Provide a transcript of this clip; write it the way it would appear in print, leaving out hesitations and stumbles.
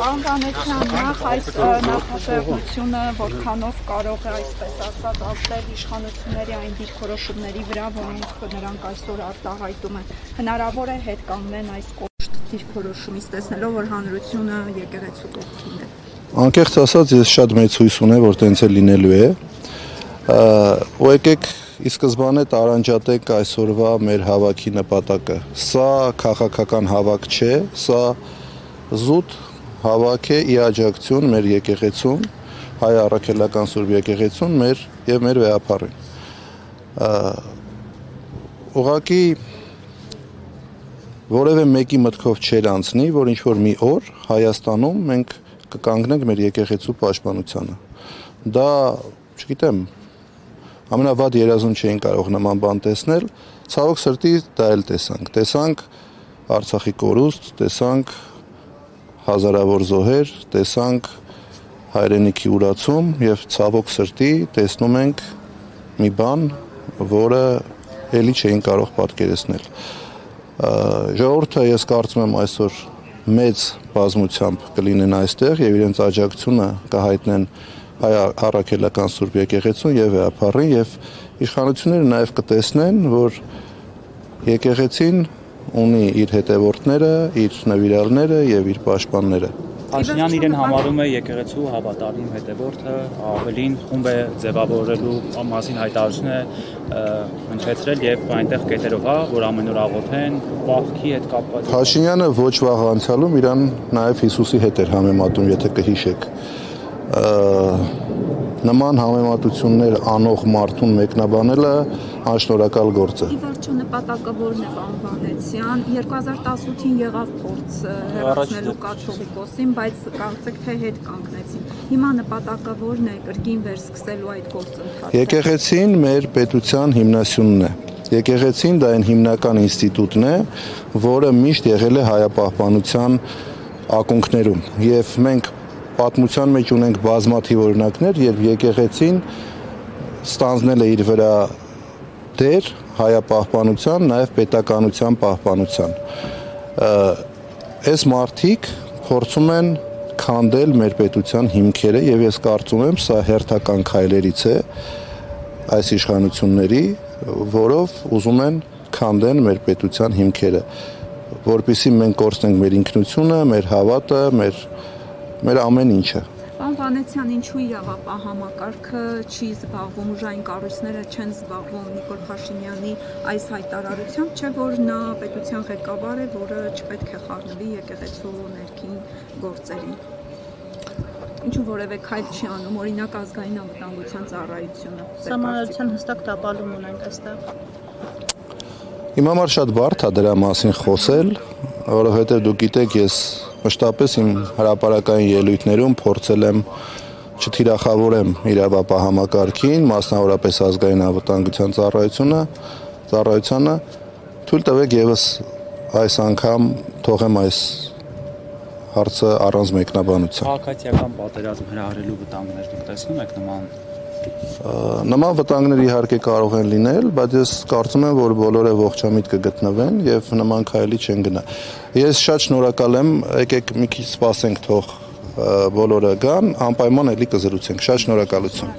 Պարոն Վանեցյան, նախ այս նախաձեռնությունը որքանով կարող է այսպես ասած ազդել իշխանությունների այն դիրքորոշումների վրա, որոնք նրանք այսօր արտահայտում են, հնարավոր է հետ կանգնեն այս կոշտ դիրքորոշումից, տեսնելով, որ հանրությունը եկեղեցու կողքին է։ Անկեղծ ասած, ես շատ մեծ հույս ունեմ, որ տենց էլ լինելու է։ Ու եկեք ի սկզբանե տարանջատենք այսօրվա մեր հավաքի նպատակը։ Սա քաղաքական հավաք չէ, սա զուտ հավաք է ի աջակցություն մեր եկեղեցուն, հայ առաքելական Սուրբ եկեղեցուն եւ մեր վեհապարին։ Ուղղակի որևէ մեկի մտքով չէր անցնի, որ ինչ-որ մի օր Հայաստանում մենք կկանգնենք մեր եկեղեցու պաշտպանությանը։ Դա, չգիտեմ, ամենավատ երազում չէին կարող նման բան տեսնել, ցավոք սրտի դա էլ տեսանք Արցախի կորուստ, տեսանք հազարավոր զոհեր, տեսանք հայրենիքի ուրացում եւ ցավոք սրտի տեսնում ենք մի բան, որը էլի չէին կարող պատկերացնել։ Ժողովուրդը ես կարծում եմ այսօր մեծ բազմությամբ կլինեն այստեղ եւ իրենց աջակցությունը կհայտնեն հայ առաքելական Սուրբ եկեղեցուն եւ վեհապարին եւ իշխանությունները նաեւ կտեսնեն, որ եկեղեցին ունի իր հետևորդները, իր նվիրալները եւ իր պաշտպանները։ Փաշինյանն իրեն համարում է եկեղեցու հավատարիմ հետևորդը, ավելին խումբ է ձևավորելու մասին հայտարարություն է հնչեցրել եւ այնտեղ կետերով, որ ամեն օր աղոթեն, պահքի հետ կապված։ Փաշինյանը ոչ վաղ անցյալում իրան նաեւ Հիսուսի հետ էր համեմատում, եթե կհիշեք։ Նման համեմատություններ անող մարդուն մեկնաբանելը անշնորհակալ գործ է։ Ի վերջո նպատակը որն է, պարոն Վանեցյան, 2018-ին եղավ փորձ հեռացնելու կաթողիկոսին, բայց կարծեք թե հետ կանգնեցին։ Հիմա նպատակը որն է, կրկին վերսկսելու այդ գործընթացը։ Եկեղեցին մեր պետության հիմնասյունն է։ Եկեղեցին դա այն հիմնական ինստիտուտն է, որը միշտ եղել է հայապահպանության ակունքներում, եւ մենք պատմության մեջ ունենք բազմաթիվ օրինակներ, երբ եկեղեցին ստանձնել է իր վրա դեր հայապահպանության, նաև պետականության պահպանության։ Այս մարդիկ փորձում են քանդել մեր պետության հիմքերը եւ ես կարծում եմ սա հերթական քայլերից է այս իշխանությունների, որով ուզում են քանդեն մեր պետության հիմքերը, որպեսզի մենք կորցնենք մեր ինքնությունը, մեր հավատը, մեր ամեն ինչը։ Պարոն Վանեցյան, ինչու իրավապահ համակարգը չի զբաղվում, ուժային կառույցները չեն զբաղվում Նիկոլ Փաշինյանի այս հայտարարությամբ, չէ՞ որ նա պետության ղեկավար է, որը չպետք է խառնվի եկեղեցու ներքին գործերին։ Ինչու որևէ քայլ չի անում, օրինակ ազգային անվտանգության ծառայությունը։ Սահմանադրության հստակ տապալում ունենք այստեղ։ Իմ համար շատ բարդ է դրա մասին խոսել, որովհետև դուք գիտեք, ես մշտապես իմ հրապարակային ելույթներում փորձել եմ չթիրախավորեմ իրավապահ համակարգին, մասնավորապես ազգային անվտանգության ծառայությանը, թույլ տվեք եւս այս անգամ թողեմ այս հարցը առանց մեկնաբանության։ Քաղաքացիական պատերազմ հրահրելու վտանգներ դուք տեսնում եք Նման վտանգներ իհարկե կարող են լինել, բայց ես կարծում եմ, որ բոլորը ողջամիտ կգտնվեն եւ նման քայլի չեն գնա։ Ես շատ շնորհակալ եմ, եկեք մի քիչ սպասենք թող բոլորը գան, անպայման էլի կզրուցենք։ Շատ շնորհակալություն։